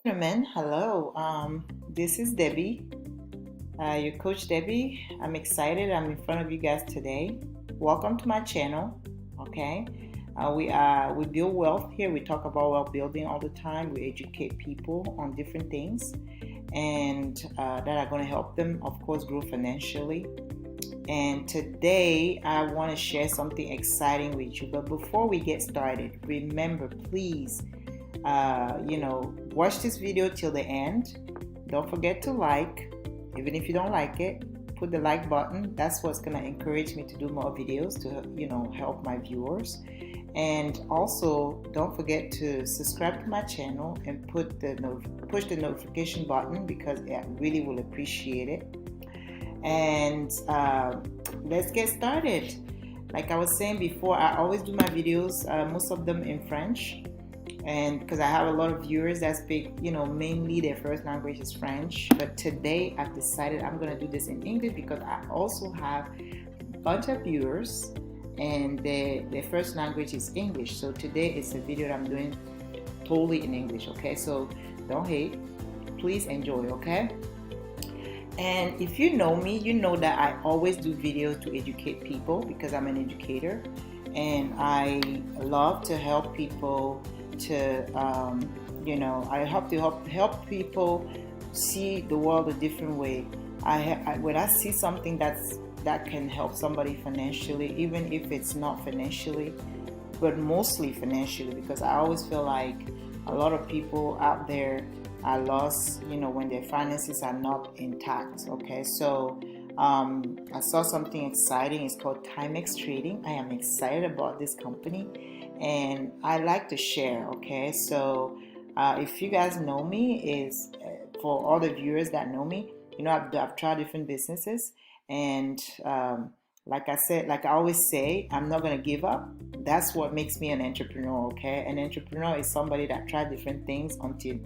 Gentlemen, hello. This is Debbie, your coach Debbie. I'm excited. I'm in front of you guys today. Welcome to my channel. Okay, we build wealth here. We talk about wealth building all the time. We educate people on different things, and that are going to help them, of course, grow financially. And today I want to share something exciting with you. But before we get started, remember, please watch this video till the end. Don't forget to like, even if you don't like it, put the like button. That's what's going to encourage me to do more videos to, help my viewers. And also, don't forget to subscribe to my channel and push the notification button because I really will appreciate it. And let's get started. Like I was saying before, I always do my videos, most of them in French, and because I have a lot of viewers that speak, mainly their first language is French. But today I've decided I'm going to do this in English because I also have a bunch of viewers and their first language is English. So today it's a video that I'm doing totally in English, okay? So don't hate, please enjoy, okay? And if you know me, you know that I always do videos to educate people because I'm an educator and I love to help people to, I hope to help people see the world a different way. When I see something that can help somebody financially, even if it's not financially, but mostly financially, because I always feel like a lot of people out there are lost, when their finances are not intact. Okay, so I saw something exciting. It's called Timex Trading. I am excited about this company, and I like to share. Okay, so if you guys know me, is for all the viewers that know me, I've tried different businesses, and like I said, like I always say, I'm not gonna give up. That's what makes me an entrepreneur. Okay, an entrepreneur is somebody that tries different things until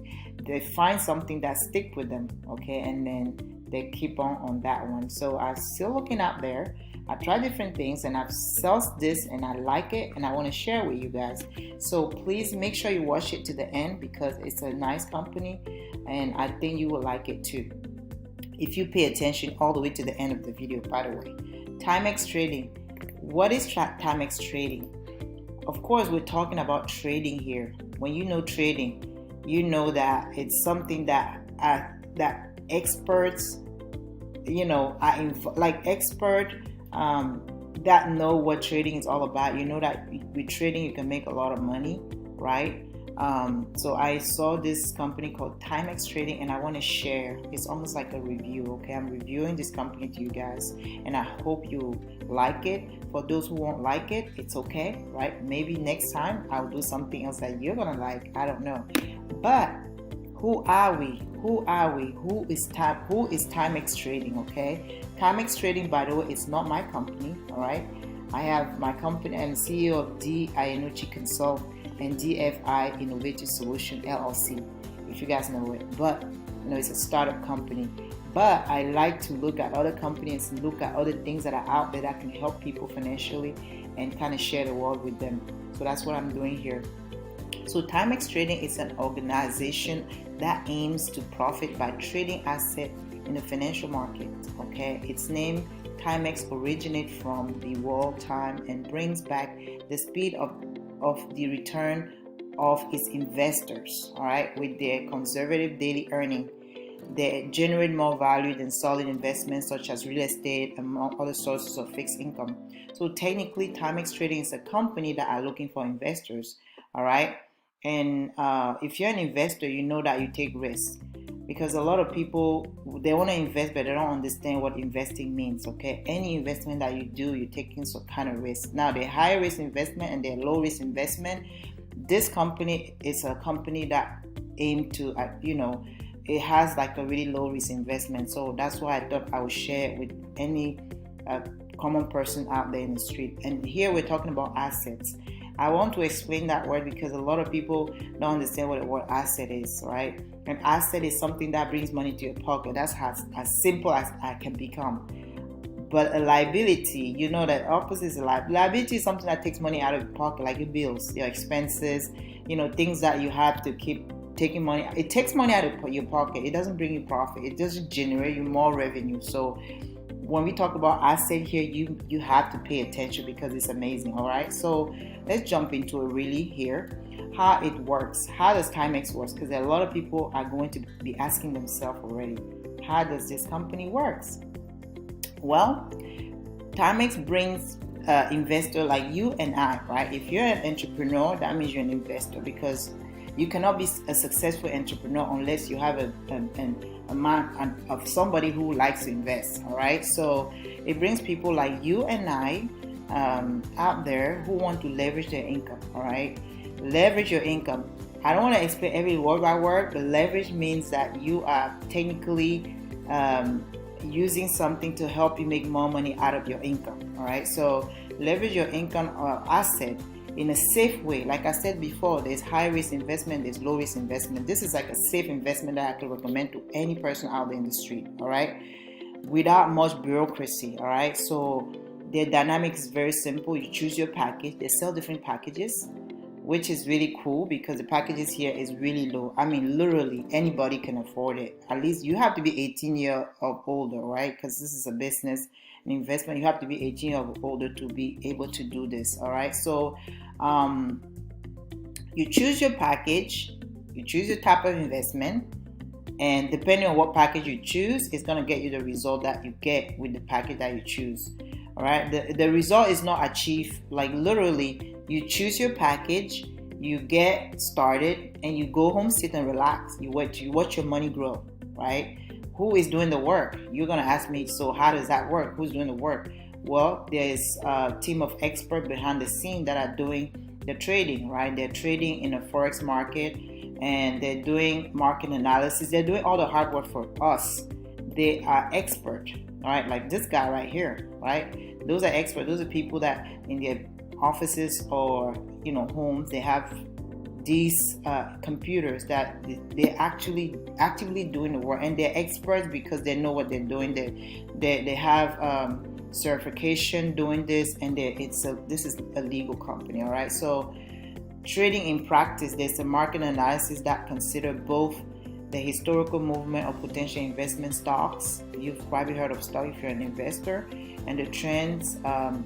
they find something that stick with them. Okay, and then they keep on that one. So I'm still looking out there. I try different things and I've sold this and I like it and I want to share with you guys. So please make sure you watch it to the end because it's a nice company and I think you will like it too. If you pay attention all the way to the end of the video, by the way. Timex Trading. What is Timex Trading? Of course, we're talking about trading here. When you know trading, you know that it's something that experts, like expert that know what trading is all about. You know that with trading you can make a lot of money, right? So I saw this company called Timex Trading and I want to share. It's almost like a review, okay? I'm reviewing this company to you guys and I hope you like it. For those who won't like it, it's okay, right? Maybe next time I'll do something else that you're gonna like. I don't know. But who are we? Who are we? Who is Timex Trading, okay? Timex Trading, by the way, is not my company, all right? I have my company and CEO of D. Iannucci Consult and DFI Innovative Solution LLC, if you guys know it. But it's a startup company. But I like to look at other companies and look at other things that are out there that can help people financially and kind of share the world with them. So that's what I'm doing here. So Timex Trading is an organization that aims to profit by trading assets in the financial market. Okay, its name Timex originates from the world time and brings back the speed of the return of its investors. All right, with their conservative daily earning, they generate more value than solid investments such as real estate and other sources of fixed income. So technically, Timex Trading is a company that are looking for investors. All right. And if you're an investor, you know that you take risks because a lot of people, they want to invest, but they don't understand what investing means. Okay, any investment that you do, you're taking some kind of risk. Now, the high risk investment and the low risk investment, this company is a company that aim to, it has like a really low risk investment. So that's why I thought I would share it with any common person out there in the street. And here we're talking about assets. I want to explain that word because a lot of people don't understand what the word asset is, right? An asset is something that brings money to your pocket. That's as simple as I can become. But a liability, that opposite is a liability. Liability is something that takes money out of your pocket, like your bills, your expenses, things that you have to keep taking money. It takes money out of your pocket. It doesn't bring you profit. It doesn't generate you more revenue. So when we talk about asset here, you have to pay attention because it's amazing. All right, so let's jump into it really here, how it works. How does Timex work? Because a lot of people are going to be asking themselves already, how does this company works? Well, Timex brings investor like you and I, right? If you're an entrepreneur, that means you're an investor, because you cannot be a successful entrepreneur unless you have a mind of somebody who likes to invest. All right, so it brings people like you and I out there who want to leverage their income. All right, leverage your income. I don't want to explain every word by word, but leverage means that you are technically using something to help you make more money out of your income. All right, so leverage your income or asset in a safe way. Like I said before, there's high risk investment, there's low risk investment. This is like a safe investment that I could recommend to any person out there in the street. All right, without much bureaucracy. All right, so their dynamic is very simple. You choose your package. They sell different packages, which is really cool because the packages here is really low. I mean, literally anybody can afford it. At least you have to be 18 years or older, right? Because this is a business, an investment. You have to be 18 years or older to be able to do this. All right, so you choose your package, you choose your type of investment, and depending on what package you choose, it's going to get you the result that you get with the package that you choose. All right, the result is not achieved like literally. You choose your package, you get started, and you go home, sit and relax. You watch your money grow, right? Who is doing the work? You're gonna ask me, so how does that work? Who's doing the work? Well, there's a team of experts behind the scene that are doing the trading, right? They're trading in a Forex market, and they're doing market analysis. They're doing all the hard work for us. They are expert, all right? Like this guy right here, right? Those are experts. Those are people that in their offices or homes, they have these computers that they're actually actively doing the work, and they're experts because they know what they're doing. They have certification doing this, and this is a legal company. All right, so trading in practice, there's a market analysis that consider both the historical movement of potential investment stocks. You've probably heard of stock if you're an investor, and the trends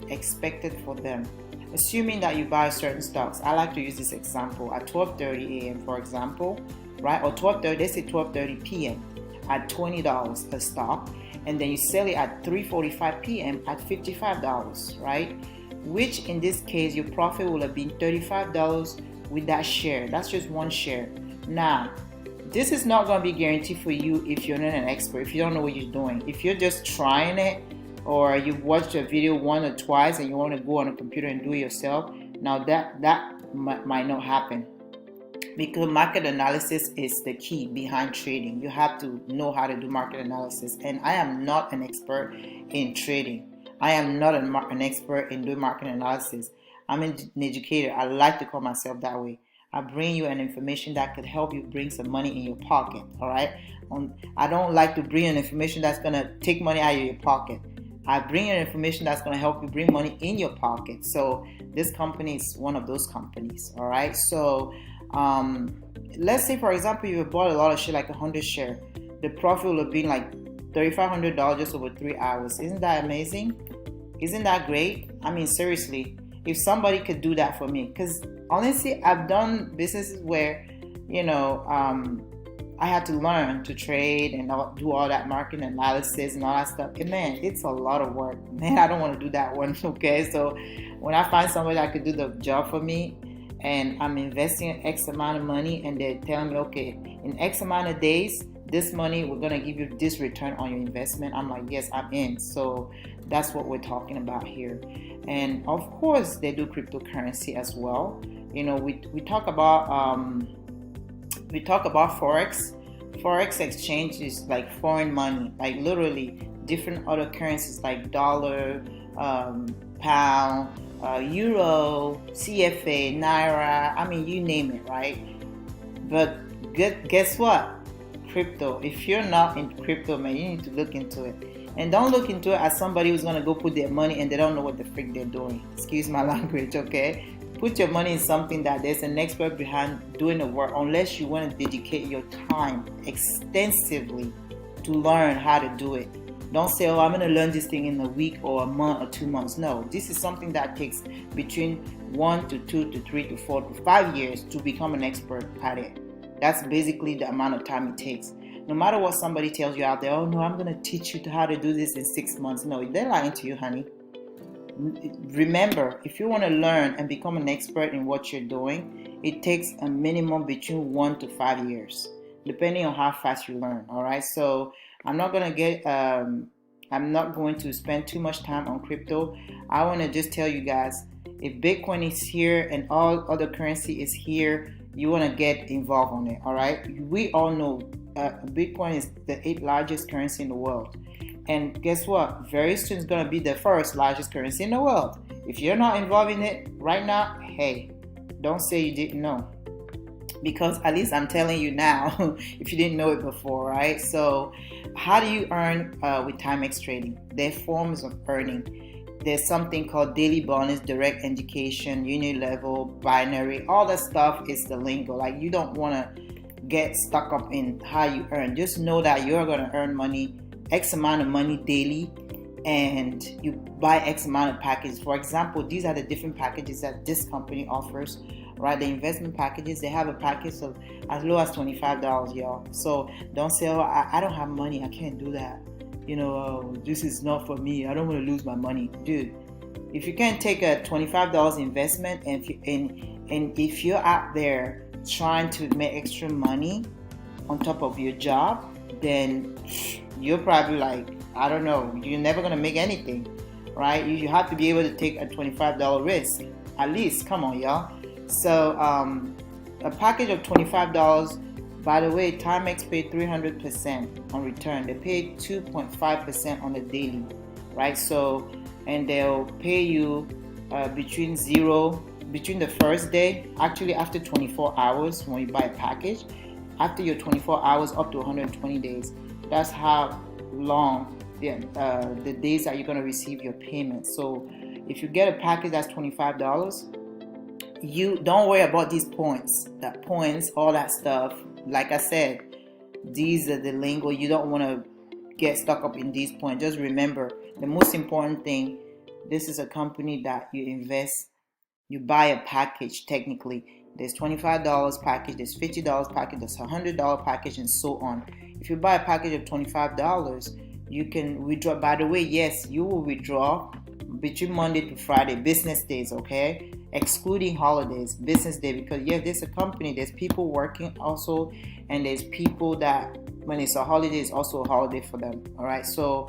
expected for them. Assuming that you buy certain stocks, I like to use this example at 12:30 a.m. for example, right? Or 12:30, let's say 12:30 p.m. at $20 a stock, and then you sell it at 3:45 p.m. at $55, right? Which in this case, your profit will have been $35 with that share. That's just one share. Now, this is not going to be guaranteed for you if you're not an expert, if you don't know what you're doing. If you're just trying it, or you watched a video one or twice and you want to go on a computer and do it yourself, now that might not happen, because market analysis is the key behind trading. You have to know how to do market analysis, and I am not an expert in trading. I am not an expert in doing market analysis. I'm an educator. I like to call myself that way. I bring you an information that could help you bring some money in your pocket. All right, I don't like to bring an information that's going to take money out of your pocket. I bring you information that's going to help you bring money in your pocket. So this company is one of those companies. All right, so let's say for example you bought a lot of share, like 100 share. The profit will have been like $3,500 just over 3 hours. Isn't that amazing? Isn't that great? I mean, seriously, if somebody could do that for me, because honestly, I've done businesses where I had to learn to trade and do all that market analysis and all that stuff. And man, it's a lot of work. Man, I don't want to do that one. Okay, so when I find somebody that could do the job for me, and I'm investing X amount of money, and they're telling me, okay, in X amount of days, this money, we're going to give you this return on your investment. I'm like, yes, I'm in. So that's what we're talking about here. And of course, they do cryptocurrency as well. We talk about Forex. Forex exchange is like foreign money, like literally different other currencies like dollar, pound, euro, CFA, naira. I mean, you name it, right? But guess what? Crypto. If you're not in crypto, man, you need to look into it. And don't look into it as somebody who's going to go put their money and they don't know what the frick they're doing. Excuse my language, okay? Put your money in something that there's an expert behind doing the work, unless you want to dedicate your time extensively to learn how to do it. Don't say, oh, I'm going to learn this thing in a week or a month or 2 months. No, this is something that takes between 1 to 2 to 3 to 4 to 5 years to become an expert at it. That's basically the amount of time it takes. No matter what somebody tells you out there, oh no, I'm going to teach you how to do this in 6 months. No, they're lying to you, honey. Remember, if you want to learn and become an expert in what you're doing, it takes a minimum between 1 to 5 years, depending on how fast you learn. All right, so I'm not going to spend too much time on crypto. I want to just tell you guys, if Bitcoin is here and all other currency is here, you want to get involved on it. All right, we all know Bitcoin is the 8th largest currency in the world. And guess what? Very soon it's going to be the 1st largest currency in the world. If you're not involved in it right now, hey, don't say you didn't know. Because at least I'm telling you now, if you didn't know it before, right? So how do you earn with Timex trading? There are forms of earning. There's something called daily bonus, direct education, unit level, binary. All that stuff is the lingo. Like, you don't want to get stuck up in how you earn. Just know that you're going to earn money, X amount of money daily, and you buy X amount of packages. For example, these are the different packages that this company offers, right? The investment packages, they have a package of as low as $25, y'all. So don't say, oh, I don't have money, I can't do that. This is not for me, I don't want to lose my money. Dude, if you can't take a $25 investment, and if you're out there trying to make extra money on top of your job, then you're probably like, I don't know, you're never going to make anything, right? You have to be able to take a $25 risk, at least. Come on, y'all. So a package of $25, by the way, Timex paid 300% on return. They paid 2.5% on the daily, right? So, and they'll pay you between the first day, actually after 24 hours when you buy a package, after your 24 hours up to 120 days. That's how long the days that you're going to receive your payment. So if you get a package that's $25, you don't worry about these points, all that stuff. Like I said, these are the lingo. You don't want to get stuck up in these points. Just remember, the most important thing, this is a company that you invest, you buy a package. Technically, there's $25 package, there's $50 package, there's $100 package, and so on. If you buy a package of $25, you can withdraw. By the way, yes, you will withdraw between Monday to Friday, business days, okay? Excluding holidays, business day, because yes, there's a company, there's people working also, and there's people that when it's a holiday, it's also a holiday for them. All right, so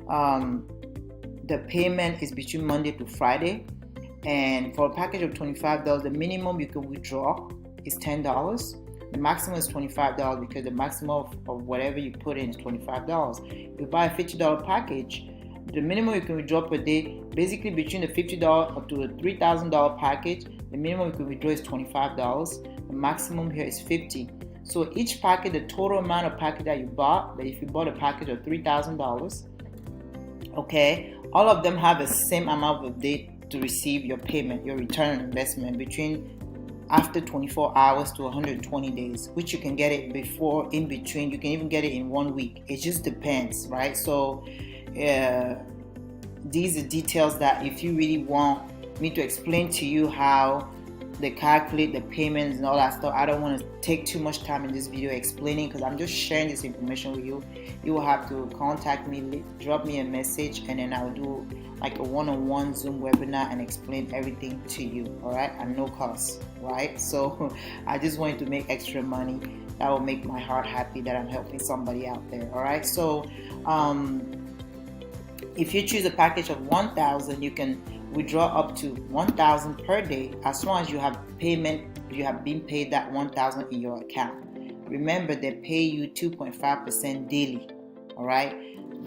the payment is between Monday to Friday, and for a package of $25, the minimum you can withdraw is $10. The maximum is $25 because the maximum of whatever you put in is $25. If you buy a $50 package, the minimum you can withdraw per day, basically between the $50 up to a $3,000 package, the minimum you can withdraw is $25. The maximum here is $50. So each package, the total amount of package that you bought, that if you bought a package of $3,000, okay, all of them have the same amount of day to receive your payment, your return on investment, between after 24 hours to 120 days, which you can get it before, in between. You can even get it in 1 week. It just depends, right? So these are details that if you really want me to explain to you how they calculate the payments and all that stuff, I don't want to take too much time in this video explaining, because I'm just sharing this information with you. You will have to contact me, drop me a message, and then I'll do like a one-on-one Zoom webinar and explain everything to you, all right, at no cost, right? So I just wanted to make extra money. That will make my heart happy that I'm helping somebody out there, all right? So if you choose a package of 1,000, you can withdraw up to 1,000 per day, as long as you have been paid that 1,000 in your account. Remember, they pay you 2.5% daily, all right,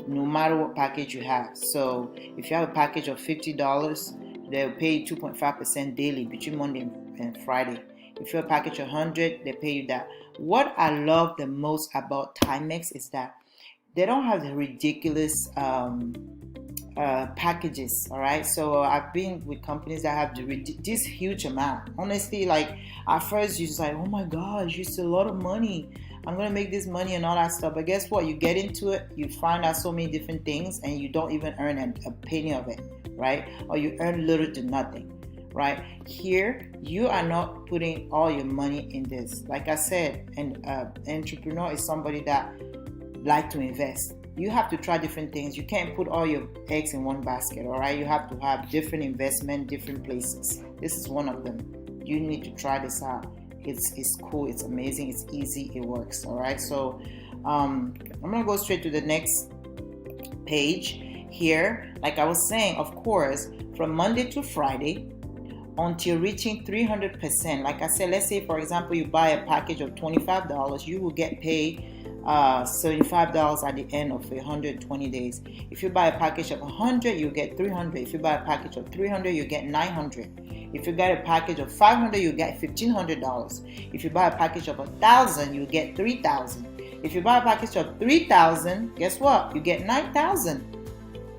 no matter what package you have. So if you have a package of $50, they'll pay you 2.5% daily between Monday and Friday. If you have a package of 100, they pay you that. What I love the most about Timex is that they don't have the ridiculous packages. All right, so I've been with companies that have this huge amount. Honestly, like at first you're just like, oh my gosh, it's a lot of money, I'm gonna make this money and all that stuff. But guess what, you get into it, you find out so many different things, and you don't even earn a penny of it, right? Or you earn little to nothing, right? Here you are not putting all your money in this. Like I said, an entrepreneur is somebody that like to invest. You have to try different things. You can't put all your eggs in one basket, all right? You have to have different investment, different places. This is one of them. You need to try this out. It's cool, it's amazing, it's easy, it works, all right? So I'm gonna go straight to the next page here. Like I was saying, of course, from Monday to Friday until reaching 300%. Like I said, let's say for example you buy a package of $25, you will get paid $75 at the end of 120 days. If you buy a package of 100, you get 300. If you buy a package of 300, you get 900. If you get a package of 500, you get $1,500. If you buy a package of 1,000, you get 3,000. If you buy a package of 3,000, guess what? You get 9,000.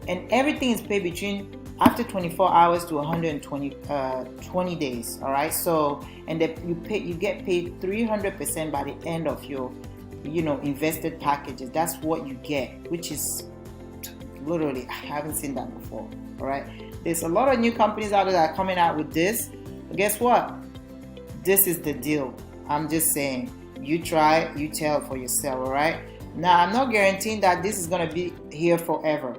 And everything is paid between after 24 hours to 120 days. All right. So, and you get paid 300% by the end of your invested packages. That's what you get, which is literally, I haven't seen that before. All right, there's a lot of new companies out there that are coming out with this, but guess what, this is the deal. I'm just saying, you try, you tell for yourself. All right, now I'm not guaranteeing that this is going to be here forever.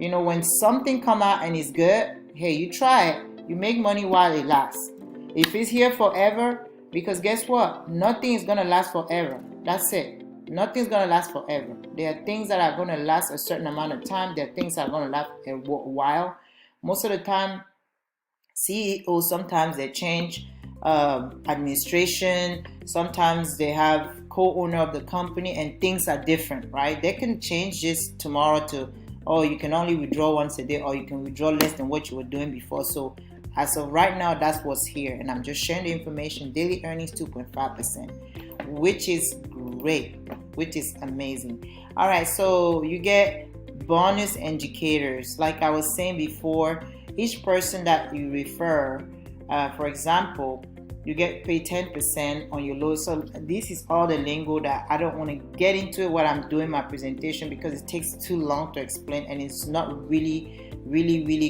When something come out and it's good, hey, you try it, you make money while it lasts. If it's here forever, because guess what, nothing is going to last forever. That's it. Nothing's going to last forever. There are things that are going to last a certain amount of time. There are things that are going to last a while. Most of the time, CEOs, sometimes they change administration. Sometimes they have co-owner of the company and things are different, right? They can change this tomorrow to, oh, you can only withdraw once a day, or you can withdraw less than what you were doing before. So as of right now, that's what's here. And I'm just sharing the information. Daily earnings 2.5%, which is great, which is amazing. All right, so you get bonus indicators. Like I was saying before, each person that you refer, for example, you get paid 10% on your load. So this is all the lingo that I don't want to get into it while I'm doing my presentation, because it takes too long to explain, and it's not really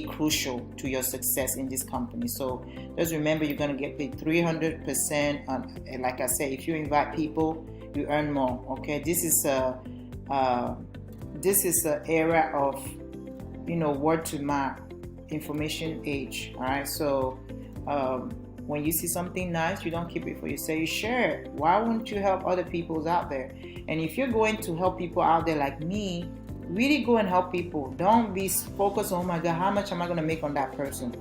crucial to your success in this company. So just remember, you're going to get paid 300% on, and like I said, if you invite people, you earn more. Okay, this is a era of word to mouth information age. All right, so when you see something nice, you don't keep it for yourself, you share it. Why wouldn't you help other people out there? And if you're going to help people out there like me, really go and help people. Don't be focused on, oh my God, how much am I going to make on that person?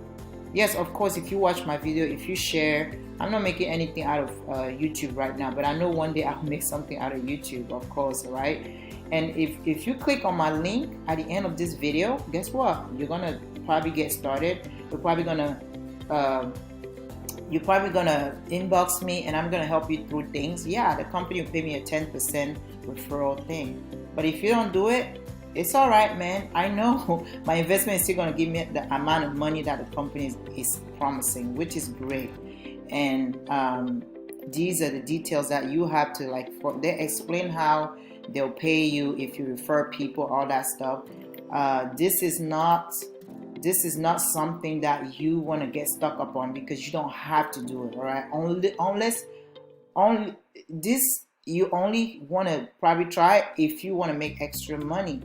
Yes, of course, if you watch my video, if you share, I'm not making anything out of YouTube right now, but I know one day I'll make something out of YouTube, of course, right? And if you click on my link at the end of this video, guess what? You're going to probably get started. You're probably going to inbox me, and I'm going to help you through things. Yeah, the company will pay me a 10% referral thing. But if you don't do it, it's all right, man. I know my investment is still going to give me the amount of money that the company is promising, which is great. And these are the details that you have to they explain how they'll pay you if you refer people, all that stuff. This is not something that you want to get stuck up on, because you don't have to do it. All right, you only want to probably try if you want to make extra money,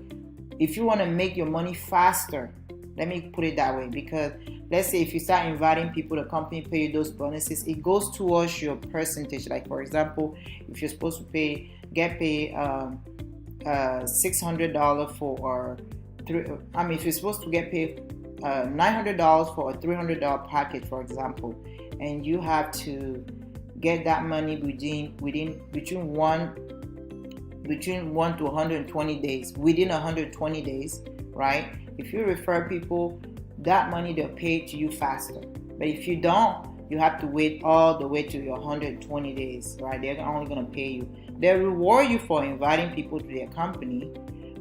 if you want to make your money faster. Let me put it that way, because let's say if you start inviting people, the company pay you those bonuses, it goes towards your percentage. Like for example, if you're supposed to get paid $600 for, if you're supposed to get paid $900 for a $300 package, for example, and you have to get that money between 1 to 120 days, within 120 days, right? If you refer people, that money they'll pay to you faster. But if you don't, you have to wait all the way to your 120 days, right? They're only going to pay you. They reward you for inviting people to their company,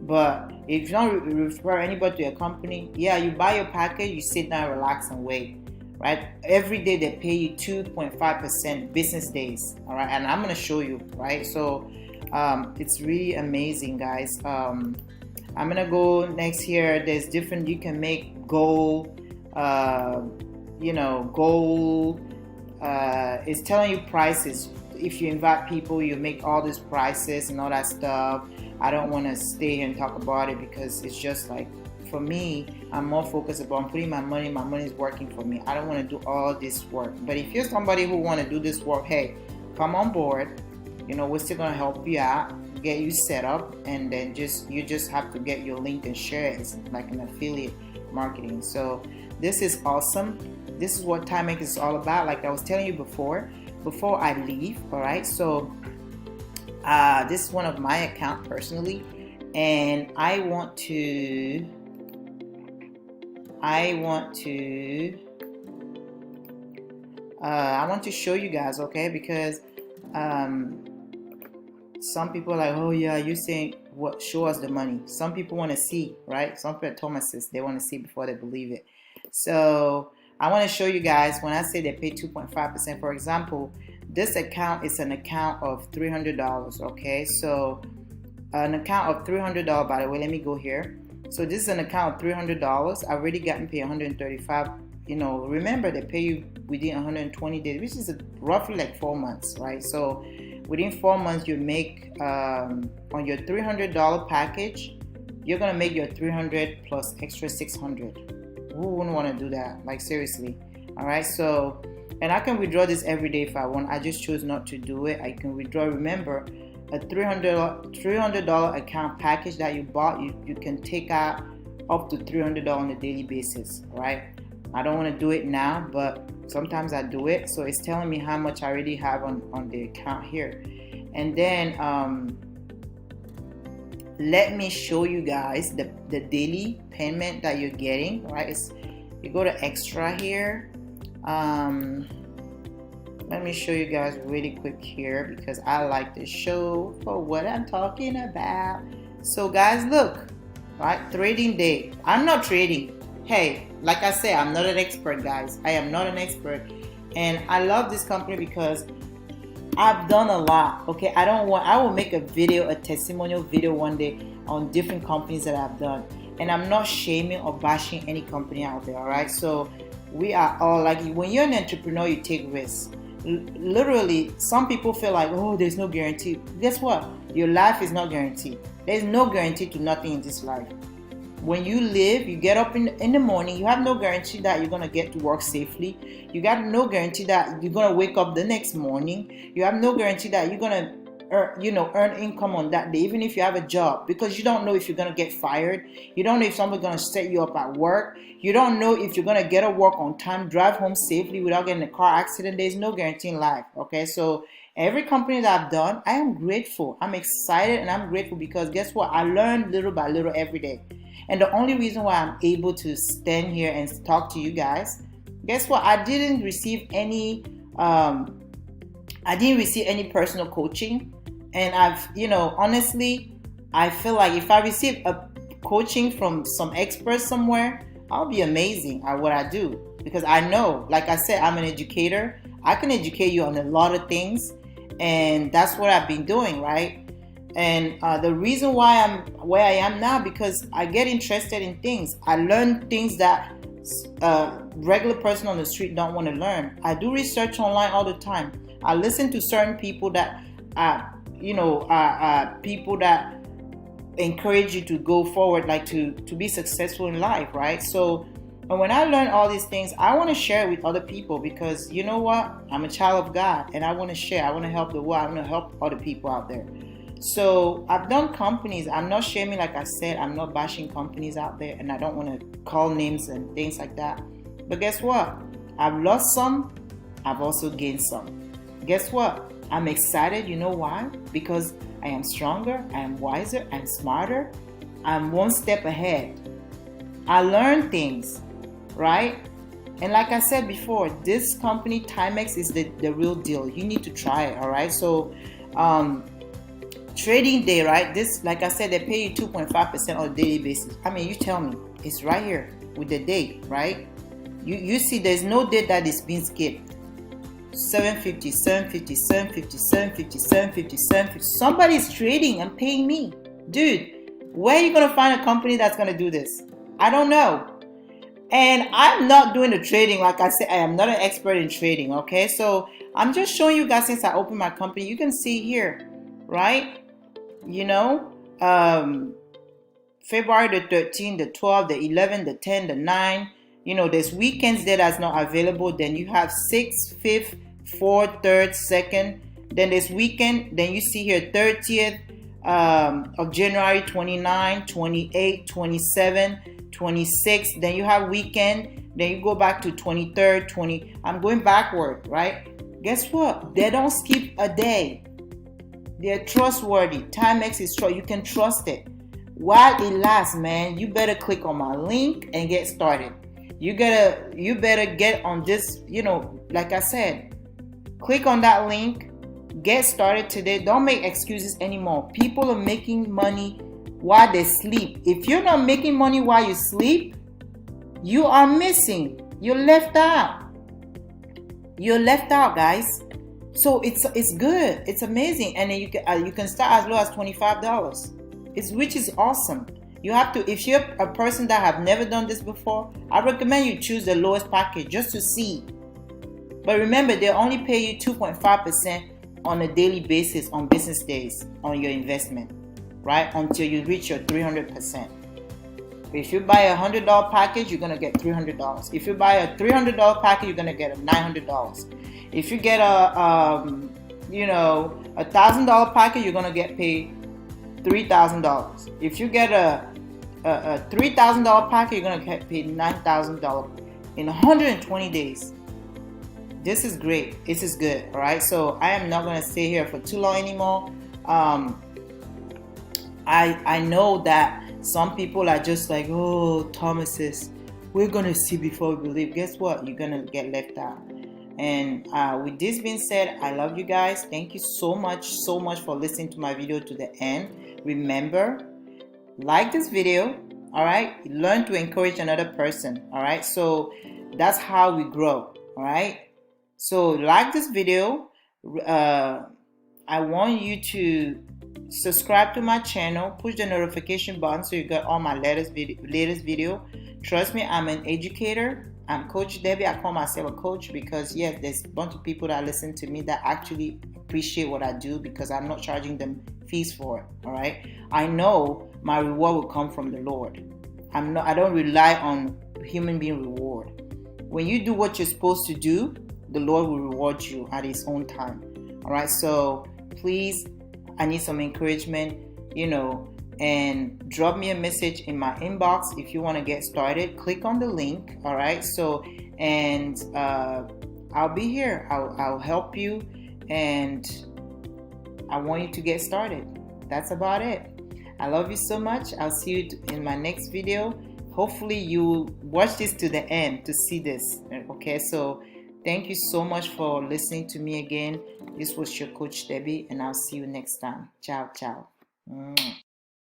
But if you don't refer anybody to your company, yeah, you buy your package, you sit down, relax, and wait, right? Every day they pay you 2.5% business days, all right? And I'm gonna show you, right? So it's really amazing, guys. I'm gonna go next here. There's different, you can make goal, goal is telling you prices. If you invite people, you make all these prices and all that stuff. I don't want to stay here and talk about it because it's just like, for me, I'm more focused about putting my money is working for me. I don't want to do all this work. But if you're somebody who want to do this work, hey, come on board. We're still going to help you out, get you set up, and then you just have to get your link and share it. It's like an affiliate marketing. So this is awesome. This is what Timex is all about. Like I was telling you before I leave, all right? So this is one of my account personally, and I want to show you guys, okay? Because some people are like, oh yeah, you're saying what? Show us the money. Some people want to see, right? Some people told my sis they want to see before they believe it. So I want to show you guys, when I say they pay 2.5%, for example, this account is an account of $300, okay? So an account of $300, by the way, let me go here. So this is an account of $300. I've already gotten paid $135. Remember they pay you within 120 days, which is roughly like 4 months, right? So within 4 months, you make, on your $300 package, you're gonna make your $300 plus extra $600. Who wouldn't want to do that? Like, seriously. All right, so, and I can withdraw this every day if I want. I just choose not to do it. I can withdraw. Remember, a $300 account package that you bought, you can take out up to $300 on a daily basis. All right, I don't want to do it now, but sometimes I do it. So it's telling me how much I already have on the account here. And then let me show you guys the daily payment that you're getting, right? You go to extra here. Let me show you guys really quick here because I like to show for what I'm talking about. So guys, look, right? Trading day. I'm not trading. Hey, like I said, I'm not an expert, guys. I am not an expert. And I love this company because I've done a lot, okay? I will make a testimonial video one day on different companies that I've done. And I'm not shaming or bashing any company out there, all right? So we are all like, when you're an entrepreneur, you take risks. Literally, some people feel like, oh, there's no guarantee. Guess what? Your life is not guaranteed. There's no guarantee to nothing in this life. When you live, you get up in the morning, you have no guarantee that you're going to get to work safely. You got no guarantee that you're going to wake up the next morning. You have no guarantee that you're going to earn income on that day, even if you have a job, because you don't know if you're going to get fired. You don't know if somebody's going to set you up at work. You don't know if you're going to get to work on time, drive home safely without getting a car accident. There's no guarantee in life, okay? So every company that I've done, I am grateful. I'm excited and I'm grateful because guess what? I learn little by little every day. And the only reason why I'm able to stand here and talk to you guys, guess what? I didn't receive any personal coaching. And honestly, I feel like if I receive a coaching from some expert somewhere, I'll be amazing at what I do. Because I know, like I said, I'm an educator. I can educate you on a lot of things. And that's what I've been doing, right? And the reason why I'm where I am now, because I get interested in things. I learn things that regular person on the street don't want to learn. I do research online all the time. I listen to certain people that people that encourage you to go forward, like to be successful in life, right? So and when I learn all these things, I want to share it with other people because you know what? I'm a child of God and I want to share. I want to help the world. I want to help other people out there. So I've done companies. I'm not shaming, like I said, I'm not bashing companies out there, and I don't want to call names and things like that. But guess what? I've lost some. I've also gained some. Guess what? I'm excited. You know why? Because I am stronger. I am wiser. I'm smarter. I'm one step ahead. I learn things, right? And like I said before, this company, Timex, is the real deal. You need to try it, all right? So, trading day, right? This, like I said, they pay you 2.5% on a daily basis. I mean, you tell me, it's right here with the date, right? You see there's no date that is being skipped. 750, 750, 750, 750, 750, 750. Somebody's trading and paying me. Dude, where are you going to find a company that's going to do this? I don't know. And I'm not doing the trading. Like I said, I am not an expert in trading, okay? So I'm just showing you guys since I opened my company. You can see here, right? You know, February the 13th, the 12th, the 11th, the 10th, the 9th. You know, there's weekends there that's not available. Then you have 6th, 5th, 4th, 3rd, 2nd. Then there's weekend. Then you see here 30th of January, 29, 28, 27, 26. Then you have weekend. Then you go back to 23rd, 20. I'm going backward, right? Guess what? They don't skip a day. They're trustworthy. Timex is trust. You can trust it. While it lasts, man, you better click on my link and get started. You better get on this, you know, like I said, click on that link, get started today. Don't make excuses anymore. People are making money while they sleep. If you're not making money while you sleep, you are missing. You're left out. You're left out, guys. So it's good. It's amazing. And then you can start as low as $25. Which is awesome. You have to, if you're a person that have never done this before, I recommend you choose the lowest package just to see. But remember, they only pay you 2.5% on a daily basis on business days on your investment, right? Until you reach your 300%. If you buy a $100 package, you're gonna get $300. If you buy a $300 package, you're gonna get a $900. If you get a $1,000 package, you're gonna get paid $3,000. If you get a $3,000 package, you're gonna get paid $9,000 in 120 days. This is great. This is good. All right. So I am not gonna stay here for too long anymore. I know that some people are just like, oh, Thomas's, we're gonna see before we believe. Guess what? You're gonna get left out. And with this being said, I love you guys. Thank you so much for listening to my video to the end. Remember, like this video, all right? Learn to encourage another person, all right? So that's how we grow, all right? So like this video. I want you to subscribe to my channel, push the notification button so you get all my latest video. Trust me, I'm an educator. I'm Coach Debbie. I call myself a coach because yes, there's a bunch of people that listen to me that actually appreciate what I do because I'm not charging them fees for it. All right. I know my reward will come from the Lord. I don't rely on human being reward. When you do what you're supposed to do, the Lord will reward you at His own time. All right. So please, I need some encouragement, and drop me a message in my inbox if you want to get started. Click on the link. All right. So, and I'll be here. I'll help you, and I want you to get started. That's about it. I love you so much. I'll see you in my next video. Hopefully you watch this to the end to see this. Okay. So thank you so much for listening to me again. This was your Coach Debbie, and I'll see you next time. Ciao, ciao.